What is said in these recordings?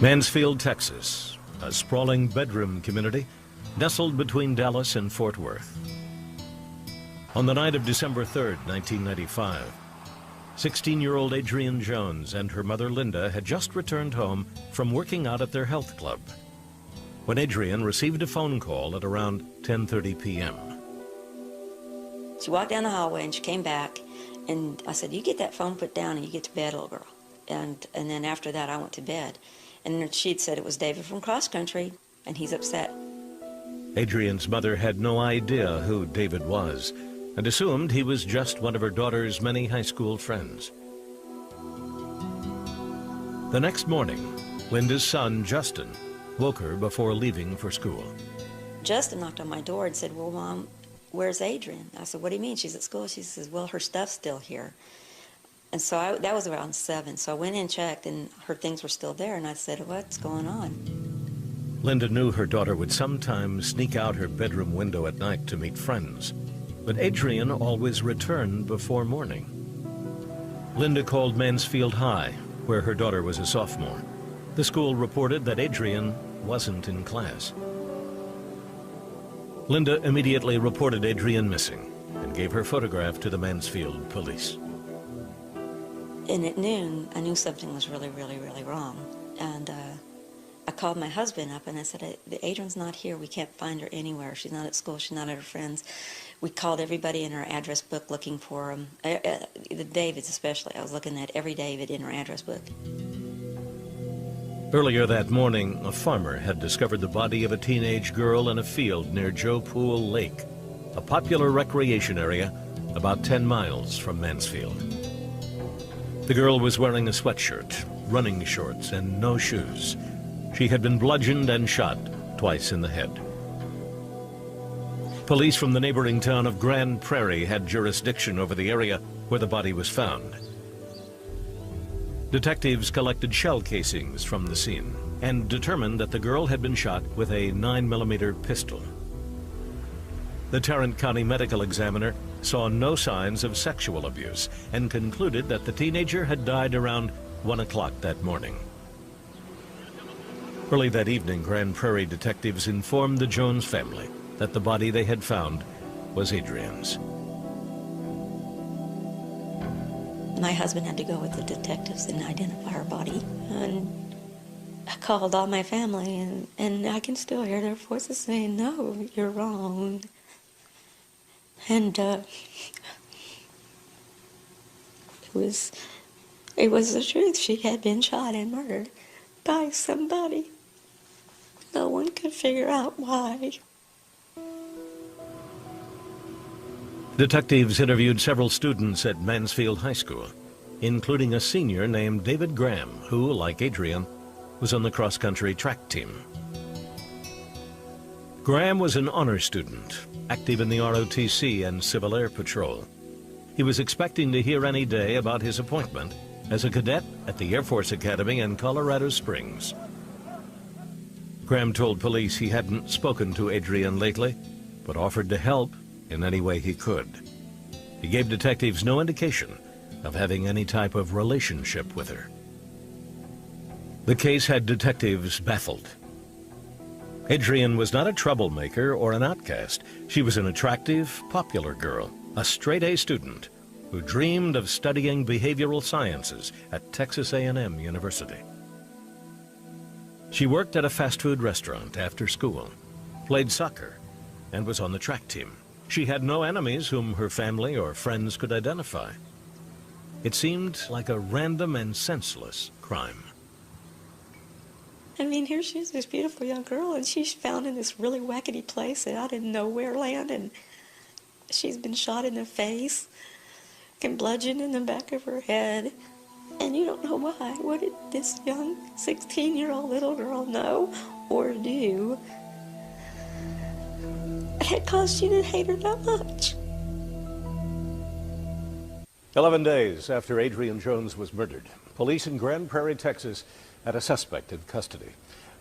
Mansfield, Texas, a sprawling bedroom community nestled between Dallas and Fort Worth. On the night of December 3rd, 1995, 16-year-old Adrianne Jones and her mother Linda had just returned home from working out at their health club when Adrianne received a phone call at around 10:30 p.m. She walked down the hallway and she came back, and I said, "You get that phone put down and you get to bed, little girl." And then after that I went to bed. And she'd said it was David from cross country, and he's upset. Adrianne's mother had no idea who David was and assumed he was just one of her daughter's many high school friends. The next morning, Linda's son, Justin, woke her before leaving for school. Justin knocked on my door and said, "Well, Mom, where's Adrianne?" I said, "What do you mean? She's at school." She says, "Well, her stuff's still here." And so that was around 7. So I went in and checked, and her things were still there. And I said, "What's going on?" Linda knew her daughter would sometimes sneak out her bedroom window at night to meet friends, but Adrianne always returned before morning. Linda called Mansfield High, where her daughter was a sophomore. The school reported that Adrianne wasn't in class. Linda immediately reported Adrianne missing and gave her photograph to the Mansfield police. And at noon, I knew something was really, really, really wrong. And I called my husband up and I said, "Adrianne's not here. We can't find her anywhere. She's not at school. She's not at her friends." We called everybody in her address book looking for them. The Davids especially. I was looking at every David in her address book. Earlier that morning, a farmer had discovered the body of a teenage girl in a field near Joe Pool Lake, a popular recreation area about 10 miles from Mansfield. The girl was wearing a sweatshirt, running shorts, and no shoes. She had been bludgeoned and shot twice in the head. Police from the neighboring town of Grand Prairie had jurisdiction over the area where the body was found. Detectives collected shell casings from the scene and determined that the girl had been shot with a 9mm pistol. The Tarrant County medical examiner saw no signs of sexual abuse and concluded that the teenager had died around 1 o'clock that morning. Early that evening, Grand Prairie detectives informed the Jones family that the body they had found was Adrianne's. My husband had to go with the detectives and identify her body. And I called all my family, and I can still hear their voices saying, "No, you're wrong." And it was the truth. She had been shot and murdered by somebody. No one could figure out why. Detectives interviewed several students at Mansfield High School, including a senior named David Graham, who, like Adrianne, was on the cross-country track team. Graham was an honor student, active in the ROTC and Civil Air Patrol. He was expecting to hear any day about his appointment as a cadet at the Air Force Academy in Colorado Springs. Graham told police he hadn't spoken to Adrianne lately, but offered to help in any way he could. He gave detectives no indication of having any type of relationship with her. The case had detectives baffled. Adrianne was not a troublemaker or an outcast. She was an attractive, popular girl, a straight-A student who dreamed of studying behavioral sciences at Texas A&M University. She worked at a fast food restaurant after school, played soccer, and was on the track team. She had no enemies whom her family or friends could identify. It seemed like a random and senseless crime. I mean, here she is, this beautiful young girl, and she's found in this really wackety place out in nowhere land, and she's been shot in the face and bludgeoned in the back of her head, and you don't know why. What did this young 16-year-old little girl know or do that caused you to hate her that much? 11 days after Adrianne Jones was murdered, police in Grand Prairie, Texas, had a suspect in custody,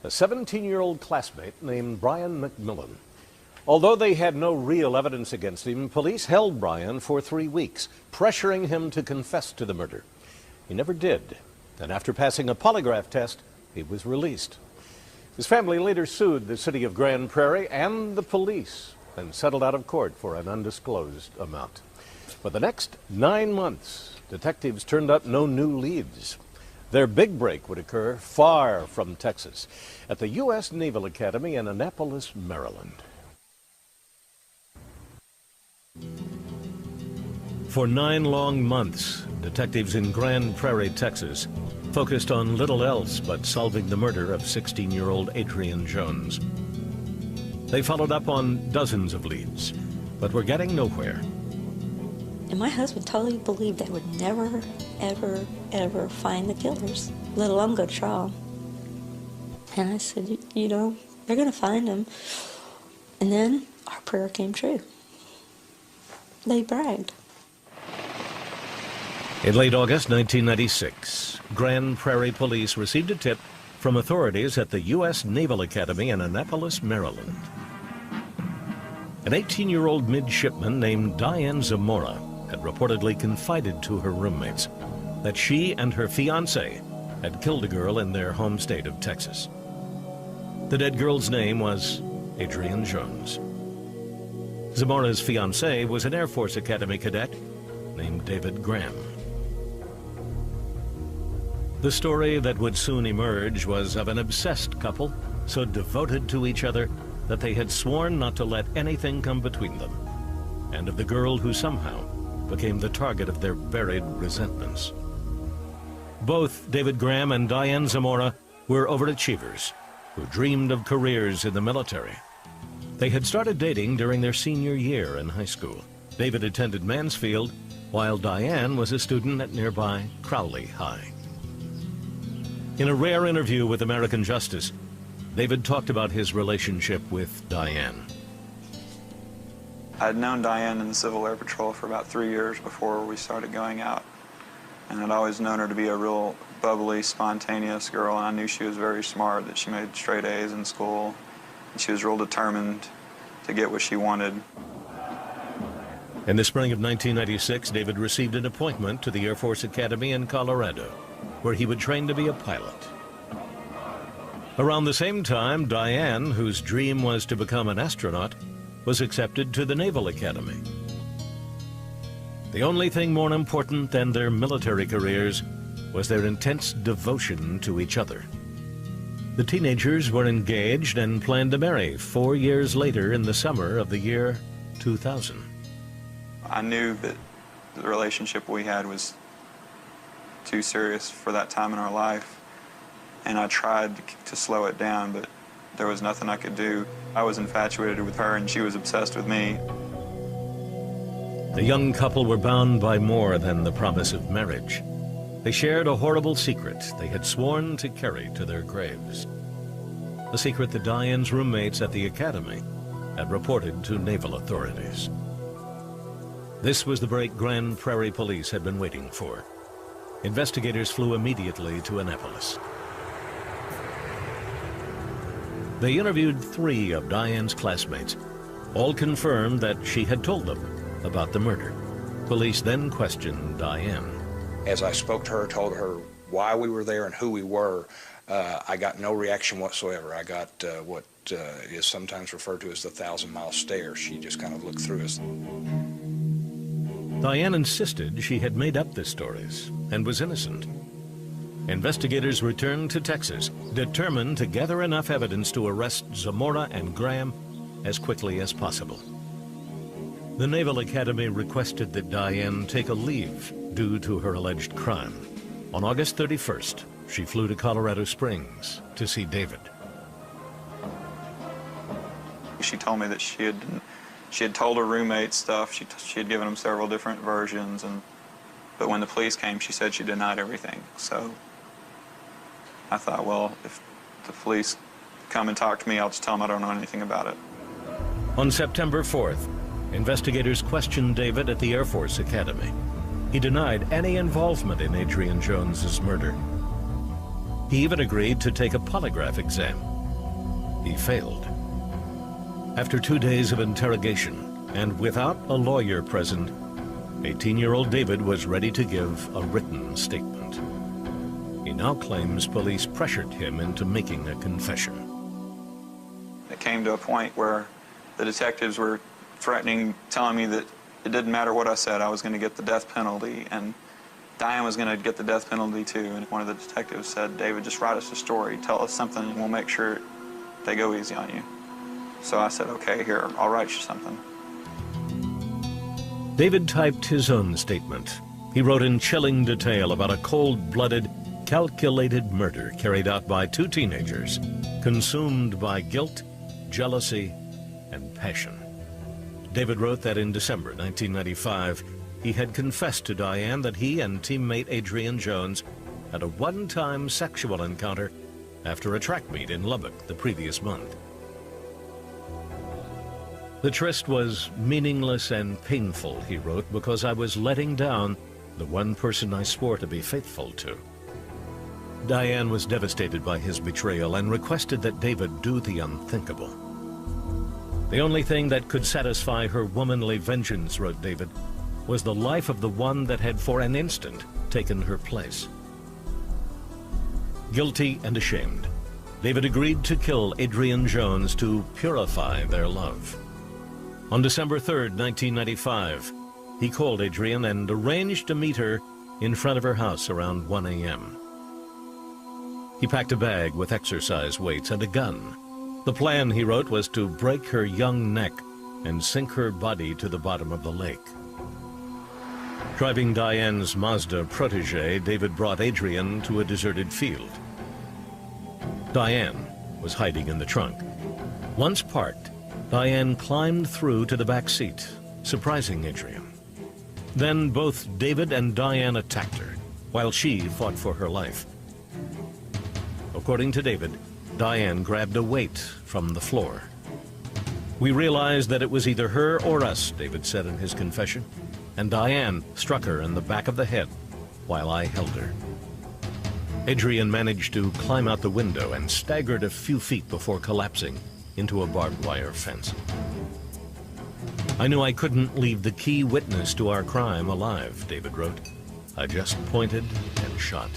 a 17-year-old classmate named Brian McMillan. Although they had no real evidence against him, police held Brian for 3 weeks, pressuring him to confess to the murder. He never did, and after passing a polygraph test, he was released. His family later sued the city of Grand Prairie and the police and settled out of court for an undisclosed amount. For the next 9 months, detectives turned up no new leads. Their big break would occur far from Texas, at the U.S. Naval Academy in Annapolis, Maryland. For 9 long months, detectives in Grand Prairie, Texas, focused on little else but solving the murder of 16-year-old Adrianne Jones. They followed up on dozens of leads, but were getting nowhere. And my husband totally believed they would never, ever, ever find the killers, let alone go to trial. And I said, you know, they're going to find them. And then our prayer came true. They bragged. In late August 1996, Grand Prairie police received a tip from authorities at the U.S. Naval Academy in Annapolis, Maryland. An 18-year-old midshipman named Diane Zamora had reportedly confided to her roommates that she and her fiancé had killed a girl in their home state of Texas. The dead girl's name was Adrianne Jones. Zamora's fiancé was an Air Force Academy cadet named David Graham. The story that would soon emerge was of an obsessed couple so devoted to each other that they had sworn not to let anything come between them, and of the girl who somehow became the target of their buried resentments. Both David Graham and Diane Zamora were overachievers who dreamed of careers in the military. They had started dating during their senior year in high school. David attended Mansfield, while Diane was a student at nearby Crowley High. In a rare interview with American Justice, David talked about his relationship with Diane. I'd known Diane in the Civil Air Patrol for about 3 years before we started going out. And I'd always known her to be a real bubbly, spontaneous girl, and I knew she was very smart, that she made straight A's in school, and she was real determined to get what she wanted. In the spring of 1996, David received an appointment to the Air Force Academy in Colorado, where he would train to be a pilot. Around the same time, Diane, whose dream was to become an astronaut, was accepted to the Naval Academy. The only thing more important than their military careers was their intense devotion to each other. The teenagers were engaged and planned to marry 4 years later in the summer of the year 2000. I knew that the relationship we had was too serious for that time in our life, and I tried to slow it down, but there was nothing I could do. I was infatuated with her, and she was obsessed with me. The young couple were bound by more than the promise of marriage. They shared a horrible secret they had sworn to carry to their graves. A secret that Diane's roommates at the academy had reported to naval authorities. This was the break Grand Prairie police had been waiting for. Investigators flew immediately to Annapolis. They interviewed 3 of Diane's classmates. All confirmed that she had told them about the murder. Police then questioned Diane. As I spoke to her, told her why we were there and who we were, I got no reaction whatsoever. I got what is sometimes referred to as the 1,000-mile stare. She just kind of looked through us. Diane insisted she had made up the stories and was innocent. Investigators returned to Texas, determined to gather enough evidence to arrest Zamora and Graham as quickly as possible. The Naval Academy requested that Diane take a leave due to her alleged crime. On August 31st, she flew to Colorado Springs to see David. She told me that she had told her roommate stuff. She had given them several different versions, but when the police came, she said she denied everything. So I thought, well, if the police come and talk to me, I'll just tell them I don't know anything about it. On September 4th, investigators questioned David at the Air Force Academy. He denied any involvement in Adrianne Jones's murder. He even agreed to take a polygraph exam. He failed. After 2 days of interrogation, and without a lawyer present, 18-year-old David was ready to give a written statement. In now claims police pressured him into making a confession. It came to a point where the detectives were threatening, telling me that it didn't matter what I said, I was going to get the death penalty, and Diane was going to get the death penalty too. And one of the detectives said, "David, just write us a story, tell us something, and we'll make sure they go easy on you." So I said, "Okay, here, I'll write you something." David typed his own statement. He wrote in chilling detail about a cold-blooded, calculated murder carried out by two teenagers, consumed by guilt, jealousy, and passion. David wrote that in December 1995, he had confessed to Diane that he and teammate Adrianne Jones had a one-time sexual encounter after a track meet in Lubbock the previous month. "The tryst was meaningless and painful," he wrote, "because I was letting down the one person I swore to be faithful to." Diane was devastated by his betrayal and requested that David do the unthinkable. "The only thing that could satisfy her womanly vengeance," wrote David, "was the life of the one that had for an instant taken her place." Guilty and ashamed, David agreed to kill Adrianne Jones to purify their love. On December 3rd, 1995, he called Adrianne and arranged to meet her in front of her house around 1 a.m. He packed a bag with exercise weights and a gun. The plan, he wrote, was to break her young neck and sink her body to the bottom of the lake. Driving Diane's Mazda protege, David brought Adrianne to a deserted field. Diane was hiding in the trunk. Once parked, Diane climbed through to the back seat, surprising Adrianne. Then both David and Diane attacked her, while she fought for her life. According to David, Diane grabbed a weight from the floor. "We realized that it was either her or us," David said in his confession, "and Diane struck her in the back of the head while I held her." Adrianne managed to climb out the window and staggered a few feet before collapsing into a barbed wire fence. "I knew I couldn't leave the key witness to our crime alive," David wrote. "I just pointed and shot."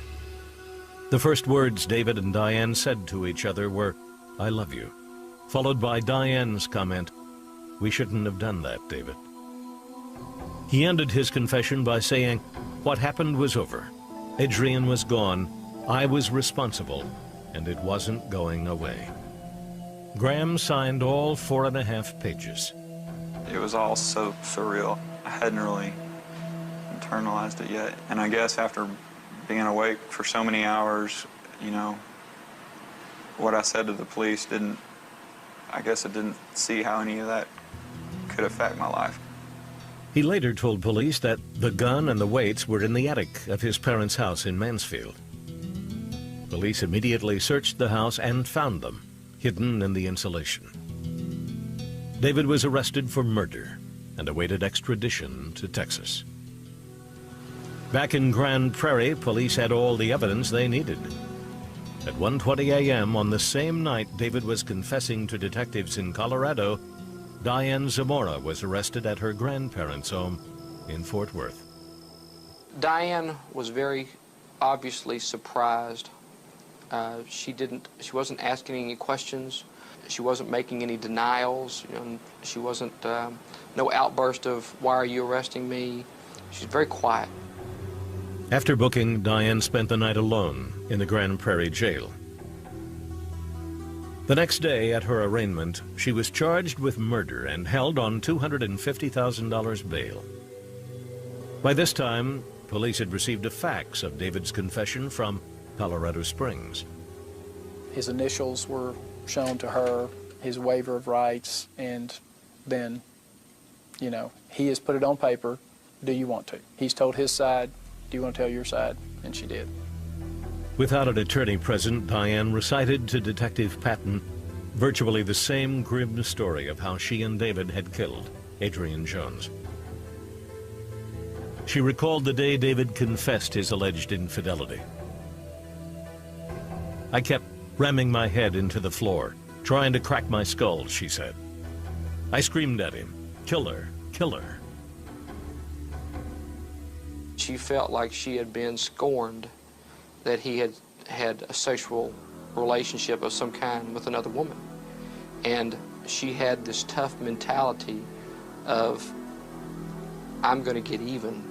The first words David and Diane said to each other were, "I love you," followed by Diane's comment, "We shouldn't have done that, David." He ended his confession by saying, "What happened was over. Adrianne was gone. I was responsible, and it wasn't going away." Graham signed all 4.5 pages. It was all so surreal. I hadn't really internalized it yet. And I guess after being awake for so many hours, you know, what I said to the police didn't see how any of that could affect my life. He later told police that the gun and the weights were in the attic of his parents' house in Mansfield. Police immediately searched the house and found them, hidden in the insulation. David was arrested for murder and awaited extradition to Texas. Back in Grand Prairie, police had all the evidence they needed. At 1:20 a.m. on the same night David was confessing to detectives in Colorado, Diane Zamora was arrested at her grandparents' home in Fort Worth. Diane was very obviously surprised. She wasn't asking any questions. She wasn't making any denials. You know, she wasn't, no outburst of, "Why are you arresting me?" She's very quiet. After booking, Diane spent the night alone in the Grand Prairie jail. The next day at her arraignment, she was charged with murder and held on $250,000 bail. By this time, police had received a fax of David's confession from Colorado Springs. His initials were shown to her, his waiver of rights, and then, you know, he has put it on paper. Do you want to? He's told his side. Do you want to tell your side? And she did. Without an attorney present, Diane recited to Detective Patton virtually the same grim story of how she and David had killed Adrianne Jones. She recalled the day David confessed his alleged infidelity. "I kept ramming my head into the floor, trying to crack my skull," she said. "I screamed at him, 'Kill her, kill her.'" She felt like she had been scorned, that he had a sexual relationship of some kind with another woman. And she had this tough mentality of, I'm going to get even.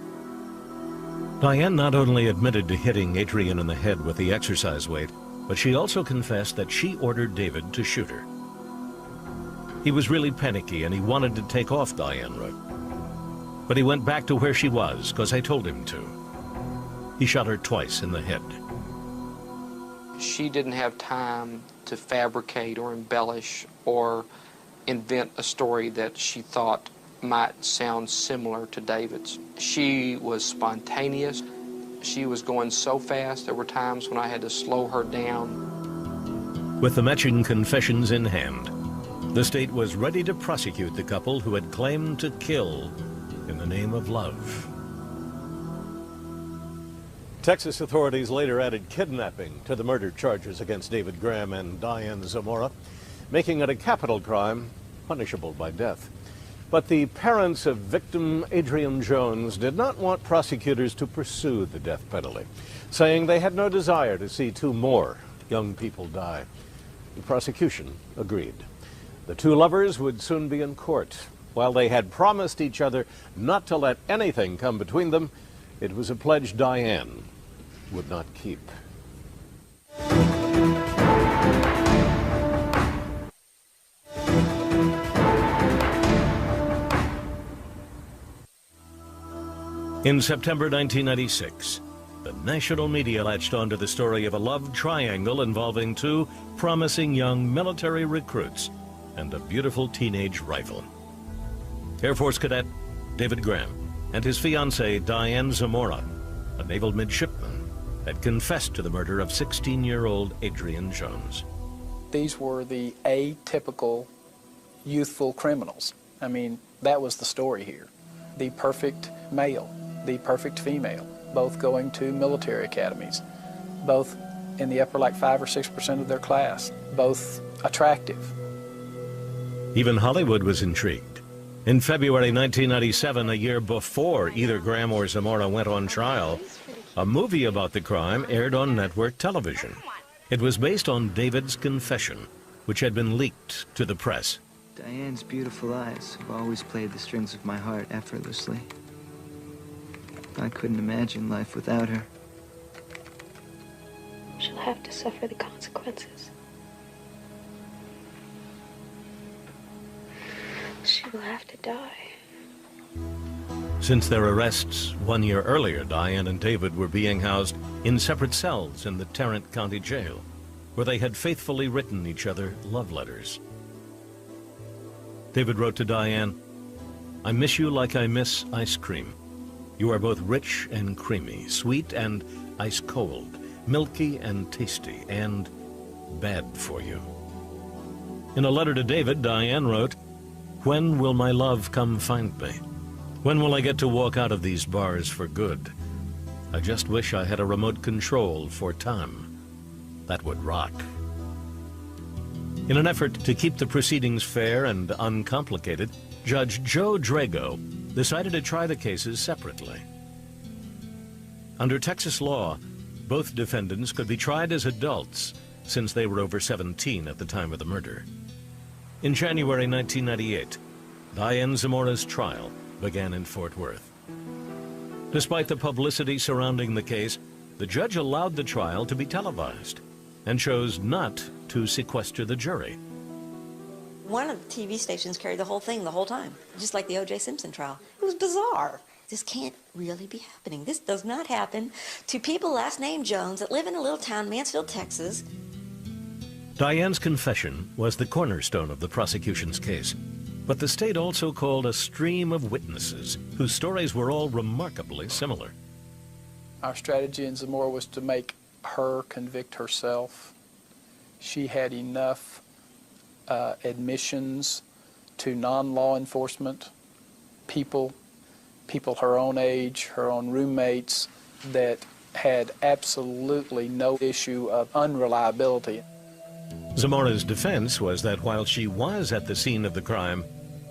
Diane not only admitted to hitting Adrianne in the head with the exercise weight, but she also confessed that she ordered David to shoot her. He was really panicky and he wanted to take off, Diane wrote. But he went back to where she was because I told him to. He shot her twice in the head. She didn't have time to fabricate or embellish or invent a story that she thought might sound similar to David's. She was spontaneous. She was going so fast, there were times when I had to slow her down. With the matching confessions in hand, the state was ready to prosecute the couple who had claimed to kill in the name of love. Texas authorities later added kidnapping to the murder charges against David Graham and Diane Zamora, making it a capital crime punishable by death. But the parents of victim Adrianne Jones did not want prosecutors to pursue the death penalty, saying they had no desire to see two more young people die. The prosecution agreed. The two lovers would soon be in court. While they had promised each other not to let anything come between them, it was a pledge Diane would not keep. In September 1996, the national media latched onto the story of a love triangle involving two promising young military recruits and a beautiful teenage rifle. Air Force Cadet David Graham and his fiancée Diane Zamora, a naval midshipman, had confessed to the murder of 16-year-old Adrianne Jones. These were the atypical youthful criminals. I mean, that was the story here. The perfect male, the perfect female, both going to military academies, both in the upper like 5 or 6% of their class, both attractive. Even Hollywood was intrigued. In February 1997, a year before either Graham or Zamora went on trial, a movie about the crime aired on network television. It was based on David's confession, which had been leaked to the press. Diane's beautiful eyes have always played the strings of my heart effortlessly. I couldn't imagine life without her. She'll have to suffer the consequences. She will have to die. Since their arrests 1 year earlier, Diane and David were being housed in separate cells in the Tarrant County Jail, where they had faithfully written each other love letters. David wrote to Diane, "I miss you like I miss ice cream. You are both rich and creamy, sweet and ice cold, milky and tasty, and bad for you." In a letter to David, Diane wrote, "When will my love come find me? When will I get to walk out of these bars for good? I just wish I had a remote control for time. That would rock." In an effort to keep the proceedings fair and uncomplicated, Judge Joe Drago decided to try the cases separately. Under Texas law, both defendants could be tried as adults since they were over 17 at the time of the murder. In January 1998, Diane Zamora's trial began in Fort Worth. Despite the publicity surrounding the case, the judge allowed the trial to be televised and chose not to sequester the jury. One of the TV stations carried the whole thing the whole time, just like the O.J. Simpson trial. It was bizarre. This can't really be happening. This does not happen to people last name Jones that live in a little town, Mansfield, Texas. Diane's confession was the cornerstone of the prosecution's case, but the state also called a stream of witnesses whose stories were all remarkably similar. Our strategy in Zamora was to make her convict herself. She had enough admissions to non-law enforcement people her own age, her own roommates, that had absolutely no issue of unreliability. Zamora's defense was that while she was at the scene of the crime,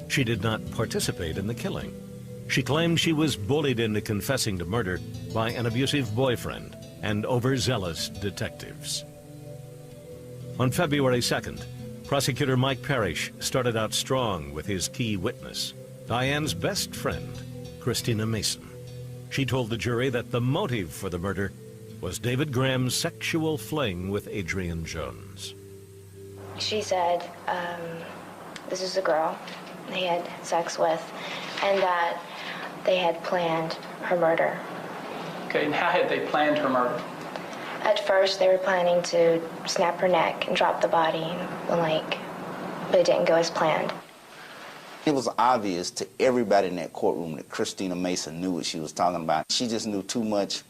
she did not participate in the killing. She claimed she was bullied into confessing to murder by an abusive boyfriend and overzealous detectives. On February 2nd, prosecutor Mike Parrish started out strong with his key witness, Diane's best friend, Christina Mason. She told the jury that the motive for the murder was David Graham's sexual fling with Adrianne Jones. She said this is a girl they had sex with, and that they had planned her murder. Okay, and how had they planned her murder? At first, they were planning to snap her neck and drop the body in the lake, but it didn't go as planned. It was obvious to everybody in that courtroom that Christina Mason knew what she was talking about. She just knew too much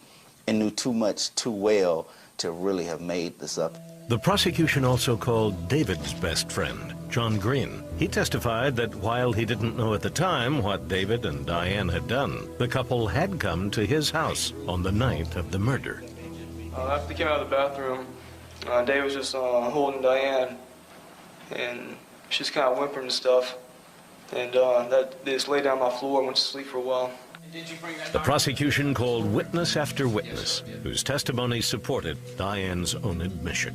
and knew too much too well to really have made this up. The prosecution also called David's best friend, John Green. He testified that while he didn't know at the time what David and Diane had done, the couple had come to his house on the night of the murder. After they came out of the bathroom, David was just holding Diane, and she's kind of whimpering and stuff. And they just laid down on my floor and went to sleep for a while. The prosecution called witness after witness, whose testimony supported Diane's own admission.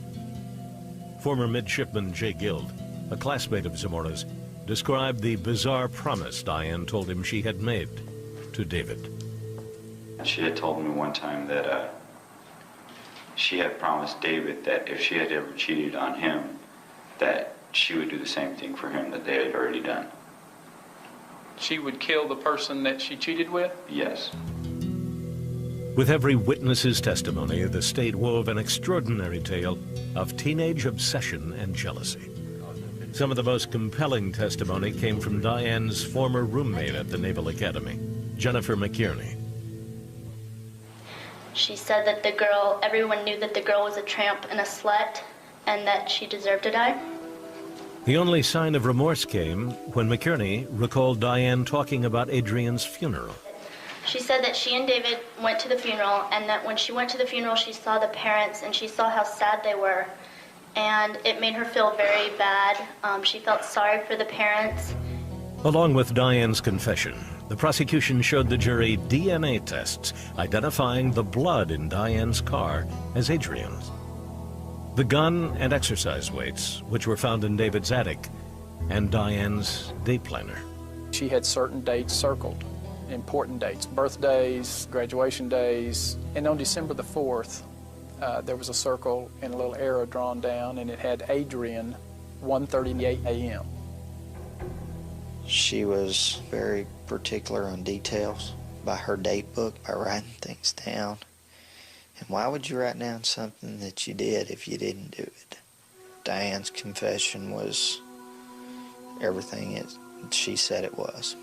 Former midshipman Jay Guild, a classmate of Zamora's, described the bizarre promise Diane told him she had made to David. She had told me one time that she had promised David that if she had ever cheated on him, that she would do the same thing for him that they had already done. She would kill the person that she cheated with? Yes. With every witness's testimony, the state wove an extraordinary tale of teenage obsession and jealousy. Some of the most compelling testimony came from Diane's former roommate at the Naval Academy, Jennifer McKierney. She said that everyone knew that the girl was a tramp and a slut, and that she deserved to die. The only sign of remorse came when McKierney recalled Diane talking about Adrianne's funeral. She said that she and David went to the funeral, and that when she went to the funeral, she saw the parents, and she saw how sad they were, and it made her feel very bad. She felt sorry for the parents. Along with Diane's confession, the prosecution showed the jury DNA tests identifying the blood in Diane's car as Adrianne's. The gun and exercise weights, which were found in David's attic, and Diane's day planner. She had certain dates circled, important dates, birthdays, graduation days, and on December the 4th, there was a circle and a little arrow drawn down, and it had Adrianne, 1:38 a.m. She was very particular on details by her date book, by writing things down. And why would you write down something that you did if you didn't do it? Diane's confession was everything she said it was.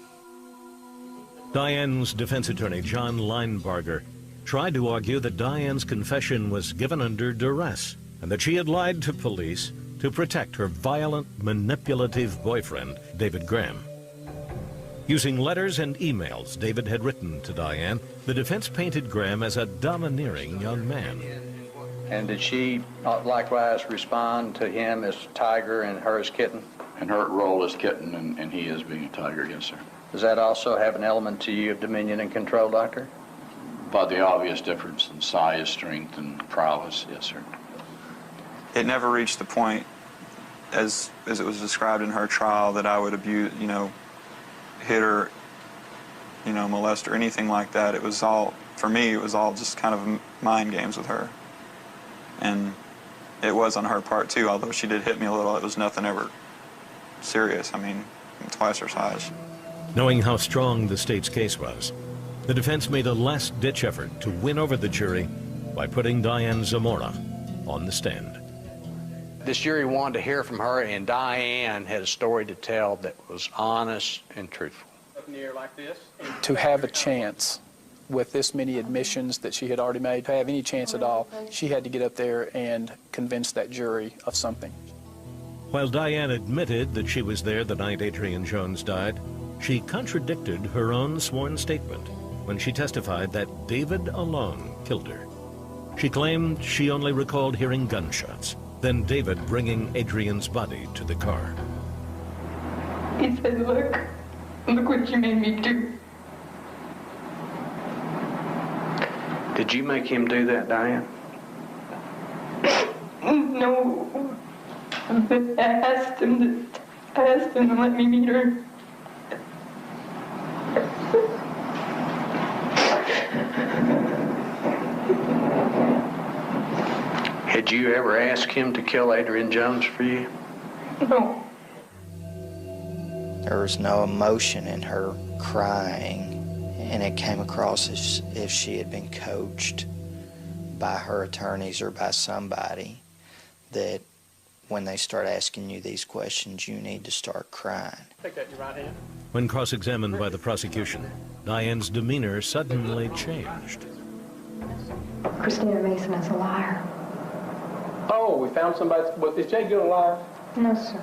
Diane's defense attorney, John Linebarger, tried to argue that Diane's confession was given under duress and that she had lied to police to protect her violent, manipulative boyfriend, David Graham. Using letters and emails David had written to Diane, the defense painted Graham as a domineering young man. And did she likewise respond to him as Tiger and her as Kitten? And her role as Kitten, and he is being a Tiger, yes, sir. Does that also have an element to you of dominion and control, Doctor? By the obvious difference in size, strength, and prowess, yes, sir. It never reached the point, as it was described in her trial, that I would abuse, hit her, molest her, anything like that. It was all, for me, it was all just kind of mind games with her. And it was on her part too, although she did hit me a little. It was nothing ever serious. I mean, twice her size. Knowing how strong the state's case was, the defense made a last-ditch effort to win over the jury by putting Diane Zamora on the stand. This jury wanted to hear from her, and Diane had a story to tell that was honest and truthful. Up in the air like this. To have a chance with this many admissions that she had already made, to have any chance at all, she had to get up there and convince that jury of something. While Diane admitted that she was there the night Adrianne Jones died, she contradicted her own sworn statement when she testified that David alone killed her. She claimed she only recalled hearing gunshots, then David bringing Adrianne's body to the car. He said, look what you made me do. Did you make him do that, Diane? No. But I asked him to let me meet her. Had you ever asked him to kill Adrianne Jones for you? No. There was no emotion in her crying, and it came across as if she had been coached by her attorneys or by somebody that when they start asking you these questions, you need to start crying. Take that in your right hand. When cross-examined by the prosecution, Diane's demeanor suddenly changed. Christina Mason is a liar. Oh, we found somebody. Is Jay Gill a liar? No, sir.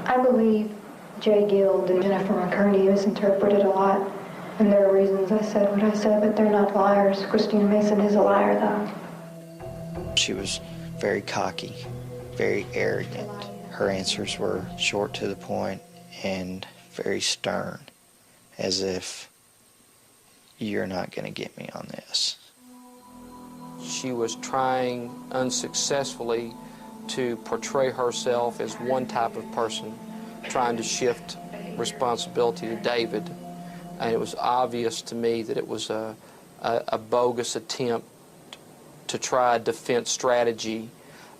I believe Jay Guild and Jennifer McCurney misinterpreted a lot, and there are reasons I said what I said, but they're not liars. Christina Mason is a liar, though. She was very cocky, very arrogant. Her answers were short to the point and very stern, as if you're not going to get me on this. She was trying unsuccessfully to portray herself as one type of person, trying to shift responsibility to David. And it was obvious to me that it was a bogus attempt to try a defense strategy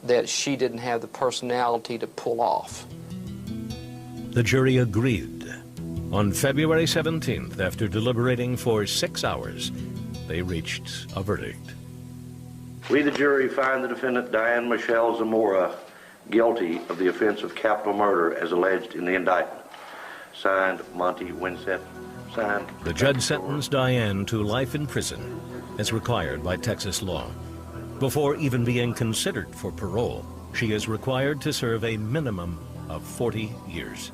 that she didn't have the personality to pull off. The jury agreed. On February 17th, after deliberating for 6 hours, they reached a verdict. We, the jury, find the defendant Diane Michelle Zamora guilty of the offense of capital murder as alleged in the indictment. Signed, Monty Winsett. Signed. The judge sentenced Diane to life in prison, as required by Texas law. Before even being considered for parole, she is required to serve a minimum of 40 years.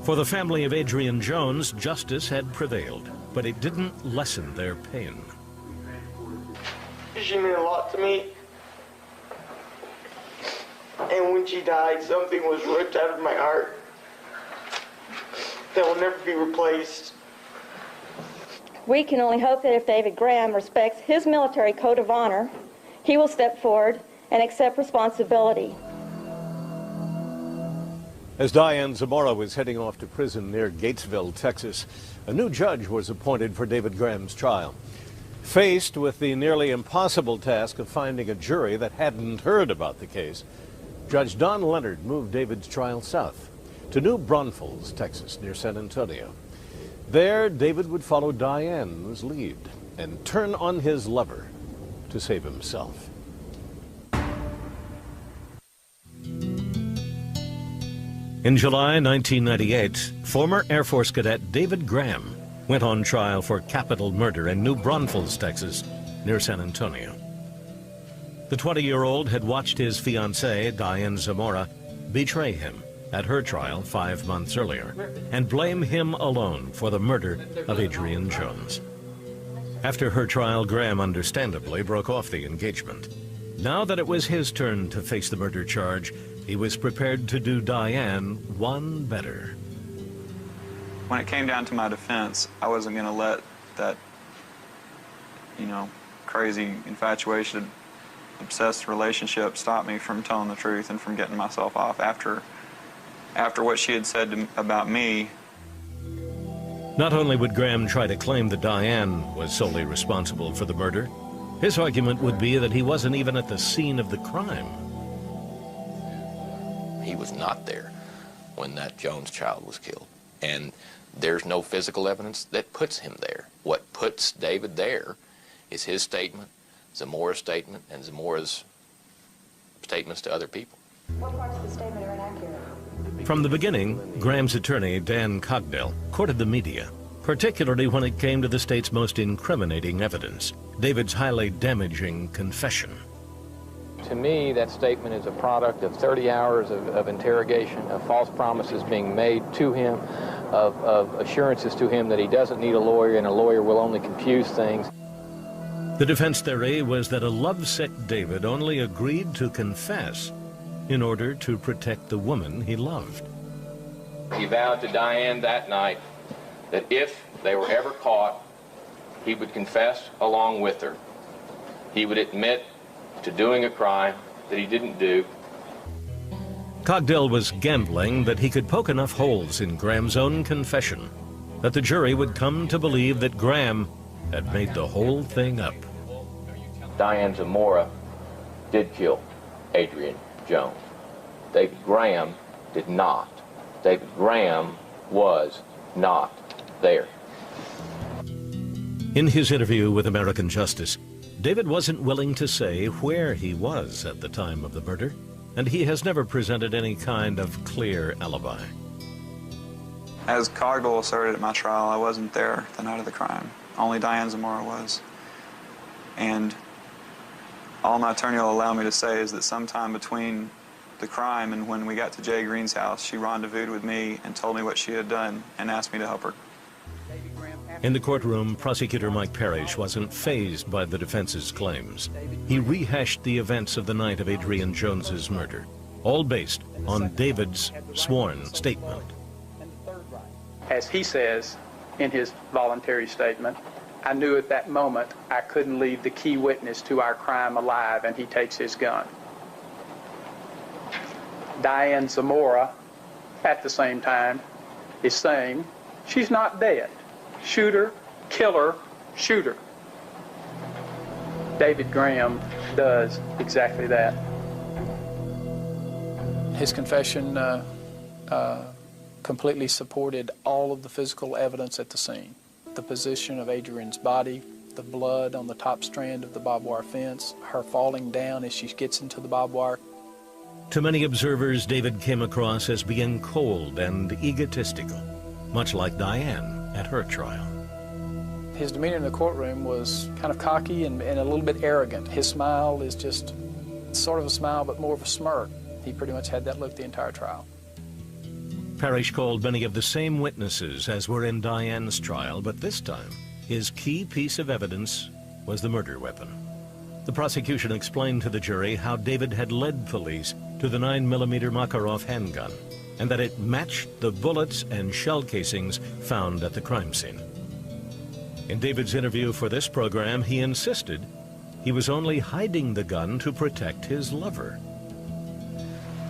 For the family of Adrianne Jones, justice had prevailed, but it didn't lessen their pain. She meant a lot to me. And when she died, something was ripped out of my heart that will never be replaced. We can only hope that if David Graham respects his military code of honor, he will step forward and accept responsibility. As Diane Zamora was heading off to prison near Gatesville, Texas, a new judge was appointed for David Graham's trial. Faced with the nearly impossible task of finding a jury that hadn't heard about the case, Judge Don Leonard moved David's trial south to New Braunfels, Texas, near San Antonio. There, David would follow Diane's lead and turn on his lover to save himself. In July 1998, former Air Force cadet David Graham went on trial for capital murder in New Braunfels, Texas, near San Antonio. The 20-year-old had watched his fiancée, Diane Zamora, betray him at her trial 5 months earlier and blame him alone for the murder of Adrianne Jones. After her trial, Graham understandably broke off the engagement. Now that it was his turn to face the murder charge, he was prepared to do Diane one better. When it came down to my defense, I wasn't going to let that, crazy infatuation, obsessed relationship stop me from telling the truth and from getting myself off after what she had said about me. Not only would Graham try to claim that Diane was solely responsible for the murder, his argument would be that he wasn't even at the scene of the crime. He was not there when that Jones child was killed. And there's no physical evidence that puts him there. What puts David there is his statement, Zamora's statement, and Zamora's statements to other people. What parts of the statement are inaccurate? From the beginning, Graham's attorney, Dan Cogdell, courted the media, particularly when it came to the state's most incriminating evidence, David's highly damaging confession. To me, that statement is a product of 30 hours of interrogation, of false promises being made to him, of assurances to him that he doesn't need a lawyer and a lawyer will only confuse things. The defense theory was that a lovesick David only agreed to confess in order to protect the woman he loved. He vowed to Diane that night that if they were ever caught, he would confess along with her. He would admit to doing a crime that he didn't do. Cogdell was gambling that he could poke enough holes in Graham's own confession that the jury would come to believe that Graham had made the whole thing up. Diane Zamora did kill Adrianne Jones. David Graham did not. David Graham was not there. In his interview with American Justice, David wasn't willing to say where he was at the time of the murder, and he has never presented any kind of clear alibi. As Cogdell asserted at my trial, I wasn't there the night of the crime. Only Diane Zamora was. And all my attorney will allow me to say is that sometime between the crime and when we got to Jay Green's house, she rendezvoused with me and told me what she had done and asked me to help her. In the courtroom, prosecutor Mike Parrish wasn't fazed by the defense's claims. He rehashed the events of the night of Adrianne Jones's murder, all based on David's sworn statement. As he says in his voluntary statement, I knew at that moment I couldn't leave the key witness to our crime alive, and he takes his gun. Diane Zamora, at the same time, is saying she's not dead. Shooter, killer, shooter. David Graham does exactly that. His confession completely supported all of the physical evidence at the scene. The position of Adrianne's body, the blood on the top strand of the barbed wire fence, her falling down as she gets into the barbed wire. To many observers, David came across as being cold and egotistical, much like Diane at her trial. His demeanor in the courtroom was kind of cocky and a little bit arrogant. His smile is just sort of a smile, but more of a smirk. He pretty much had that look the entire trial. Parrish called many of the same witnesses as were in Diane's trial, but this time, his key piece of evidence was the murder weapon. The prosecution explained to the jury how David had led police to the 9mm Makarov handgun, and that it matched the bullets and shell casings found at the crime scene. In David's interview for this program, he insisted he was only hiding the gun to protect his lover.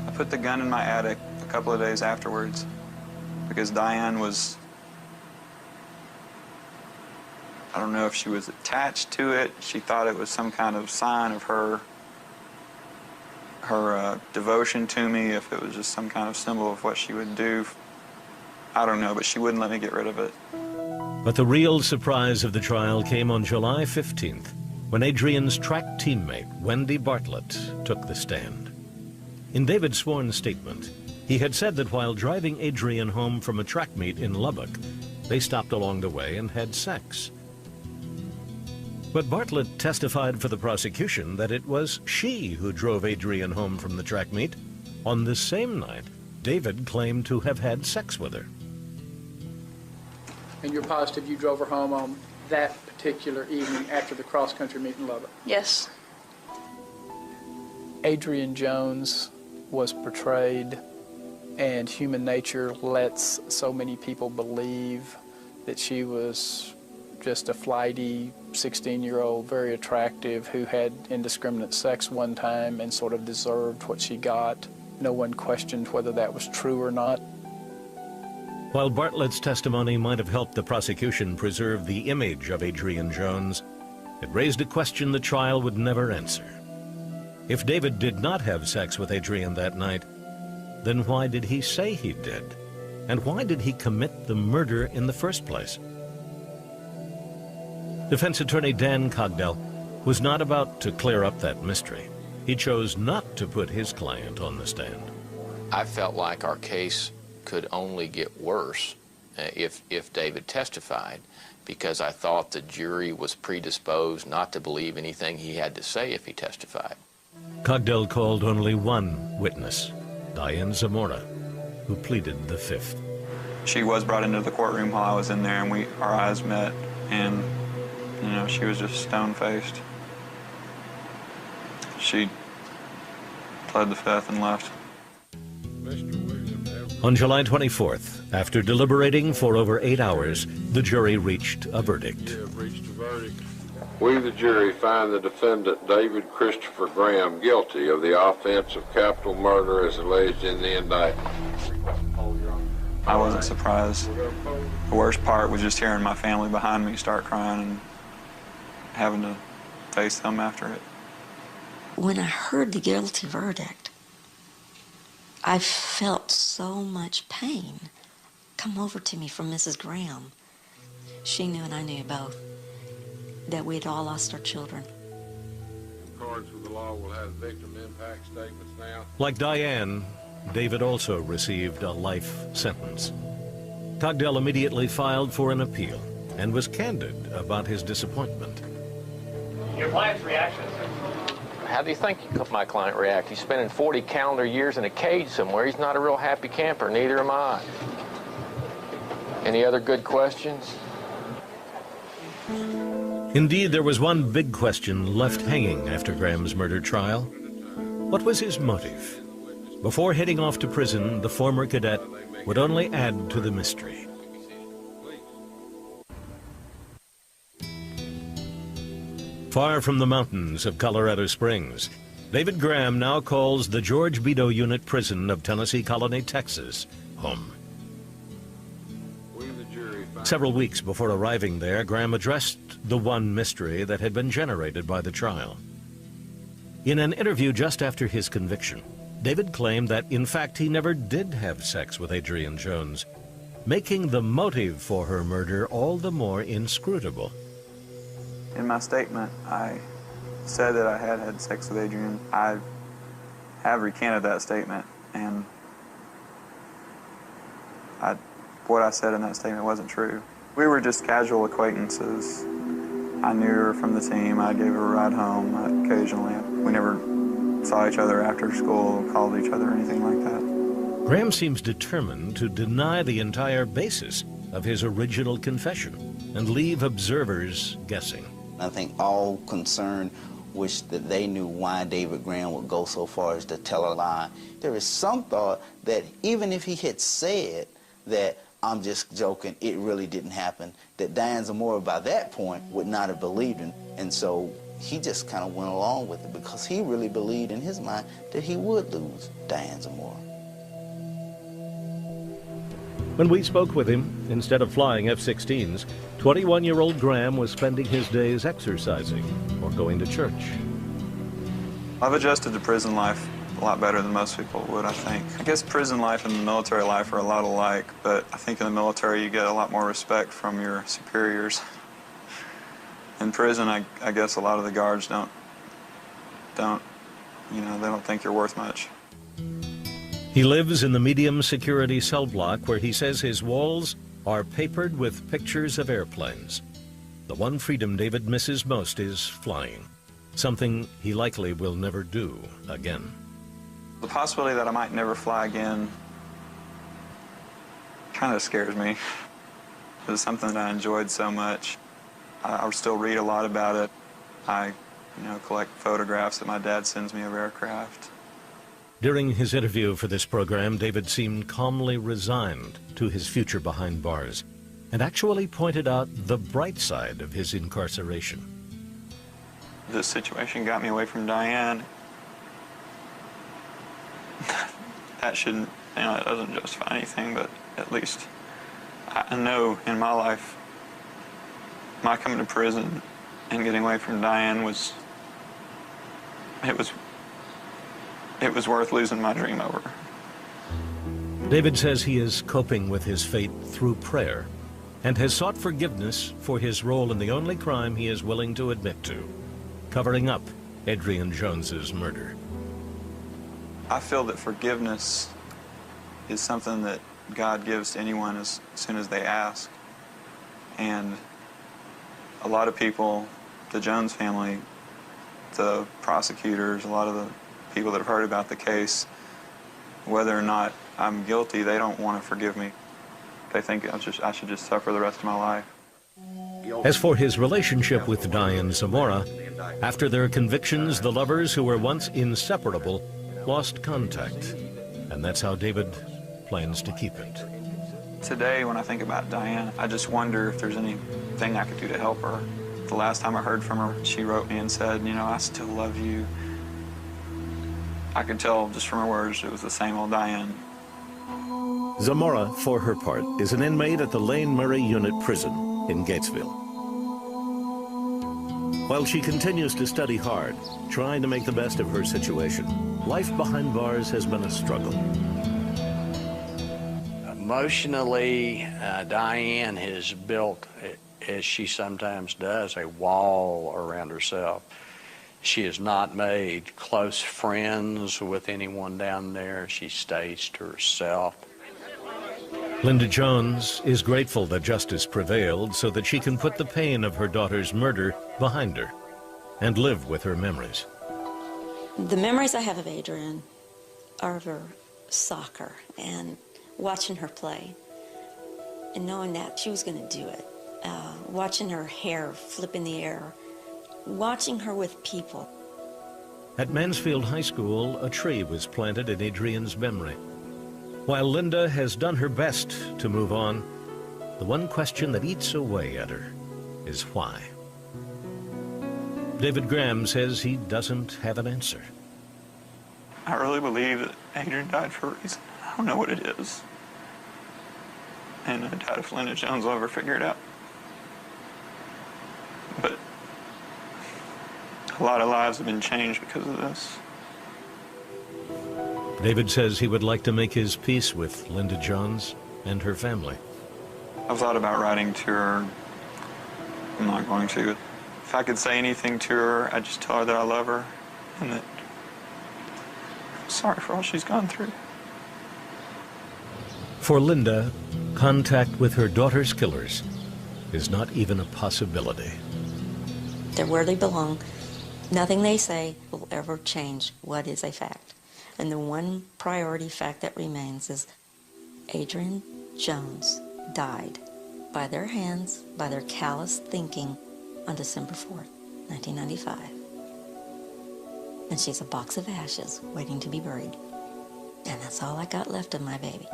I put the gun in my attic a couple of days afterwards because Diane was, I don't know if she was attached to it. She thought it was some kind of sign of her devotion to me, if it was just some kind of symbol of what she would do. I don't know, but she wouldn't let me get rid of it. But the real surprise of the trial came on July 15th, when Adrianne's track teammate, Wendy Bartlett, took the stand. In David's sworn statement, he had said that while driving Adrianne home from a track meet in Lubbock, they stopped along the way and had sex. But Bartlett testified for the prosecution that it was she who drove Adrianne home from the track meet. On the same night, David claimed to have had sex with her. And you're positive you drove her home on that particular evening after the cross-country meet in Lubbock? Yes. Adrianne Jones was portrayed, and human nature lets so many people believe that she was just a flighty 16-year-old, very attractive, who had indiscriminate sex one time and sort of deserved what she got. No one questioned whether that was true or not. While Bartlett's testimony might have helped the prosecution preserve the image of Adrianne Jones, it raised a question the trial would never answer. If David did not have sex with Adrianne that night, then why did he say he did? And why did he commit the murder in the first place? Defense attorney Dan Cogdell was not about to clear up that mystery. He chose not to put his client on the stand. I felt like our case could only get worse if David testified, because I thought the jury was predisposed not to believe anything he had to say if he testified. Cogdell called only one witness, Diane Zamora, who pleaded the fifth. She was brought into the courtroom while I was in there, and our eyes met, and you know, she was just stone-faced. She pled the fifth and left. On July 24th, after deliberating for over 8 hours, the jury reached a verdict. We have reached a verdict We, the jury, find the defendant David Christopher Graham guilty of the offense of capital murder as alleged in the indictment. I wasn't surprised. The worst part was just hearing my family behind me start crying and having to face them after it. When I heard the guilty verdict, I felt so much pain come over to me from Mrs. Graham. She knew and I knew both that we'd all lost our children. In accordance with the law, we'll have victim impact statements now. Like Diane, David also received a life sentence. Tugdell immediately filed for an appeal and was candid about his disappointment. Your client's reaction? How do you think my client react? He's spending 40 calendar years in a cage somewhere. He's not a real happy camper. Neither am I. Any other good questions? Indeed, there was one big question left hanging after Graham's murder trial. What was his motive? Before heading off to prison, the former cadet would only add to the mystery. Far from the mountains of Colorado Springs, David Graham now calls the George Bedo Unit Prison of Tennessee Colony, Texas, home. Several weeks before arriving there, Graham addressed the one mystery that had been generated by the trial. In an interview just after his conviction, David claimed that, in fact, he never did have sex with Adrianne Jones, making the motive for her murder all the more inscrutable. In my statement, I said that I had had sex with Adrianne. I have recanted that statement, and what I said in that statement wasn't true. We were just casual acquaintances. I knew her from the team. I gave her a ride home occasionally. We never saw each other after school, called each other, or anything like that. Graham seems determined to deny the entire basis of his original confession and leave observers guessing. I think all concerned wish that they knew why David Graham would go so far as to tell a lie. There is some thought that even if he had said that I'm just joking, it really didn't happen, that Diane Zamora by that point would not have believed him. And so he just kind of went along with it because he really believed in his mind that he would lose Diane Zamora. When we spoke with him, instead of flying F-16s, 21-year-old Graham was spending his days exercising or going to church. I've adjusted to prison life a lot better than most people would, I think. I guess prison life and military life are a lot alike, but I think in the military you get a lot more respect from your superiors. In prison, I guess a lot of the guards don't, you know, they don't think you're worth much. He lives in the medium security cell block where he says his walls are papered with pictures of airplanes. The one freedom David misses most is flying, something he likely will never do again. The possibility that I might never fly again kind of scares me. It was something that I enjoyed so much. I still read a lot about it. I, collect photographs that my dad sends me of aircraft. During his interview for this program, David seemed calmly resigned to his future behind bars and actually pointed out the bright side of his incarceration. This situation got me away from Diane. That shouldn't, it doesn't justify anything, but at least I know in my life, my coming to prison and getting away from Diane it was worth losing my dream over. David says he is coping with his fate through prayer and has sought forgiveness for his role in the only crime he is willing to admit to, covering up Adrianne Jones's murder. I feel that forgiveness is something that God gives to anyone as soon as they ask. And a lot of people, the Jones family, the prosecutors, a lot of the people that have heard about the case, whether or not I'm guilty, they don't want to forgive me. They think I should just suffer the rest of my life. As for his relationship with Diane Zamora, after their convictions, the lovers who were once inseparable lost contact, and that's how David plans to keep it. Today, when I think about Diane, I just wonder if there's anything I could do to help her. The last time I heard from her, she wrote me and said, you know, I still love you. I could tell just from her words it was the same old Diane. Zamora, for her part, is an inmate at the Lane Murray Unit Prison in Gatesville. While she continues to study hard, trying to make the best of her situation, life behind bars has been a struggle. Emotionally, Diane has built, as she sometimes does, a wall around herself. She has not made close friends with anyone down there. She stays to herself. Linda Jones is grateful that justice prevailed so that she can put the pain of her daughter's murder behind her and live with her memories. The memories I have of Adrianne are of her soccer and watching her play and knowing that she was going to do it. Watching her hair flip in the air, watching her with people. At Mansfield High School, a tree was planted in Adrianne's memory. While Linda has done her best to move on, the one question that eats away at her is why. David Graham says he doesn't have an answer. I really believe that Adrianne died for a reason. I don't know what it is. And I doubt if Linda Jones will ever figure it out. But a lot of lives have been changed because of this. David says he would like to make his peace with Linda Jones and her family. I've thought about writing to her. I'm not going to. If I could say anything to her, I'd just tell her that I love her and that I'm sorry for all she's gone through. For Linda, contact with her daughter's killers is not even a possibility. They're where they belong. Nothing they say will ever change what is a fact. And the one priority fact that remains is Adrianne Jones died by their hands, by their callous thinking on December 4th, 1995. And she's a box of ashes waiting to be buried. And that's all I got left of my baby.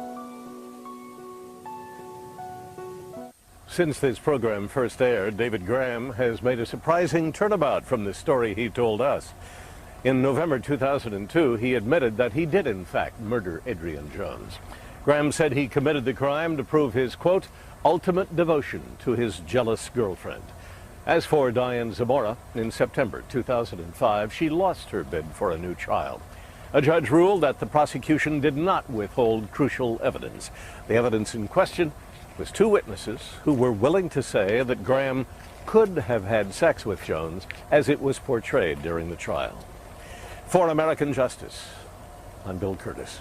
Since this program first aired, David Graham has made a surprising turnabout from the story he told us. In November 2002, he admitted that he did, in fact, murder Adrianne Jones. Graham said he committed the crime to prove his, quote, ultimate devotion to his jealous girlfriend. As for Diane Zamora, in September 2005, she lost her bid for a new child. A judge ruled that the prosecution did not withhold crucial evidence. The evidence in question was two witnesses who were willing to say that Graham could have had sex with Jones as it was portrayed during the trial. For American Justice, I'm Bill Curtis.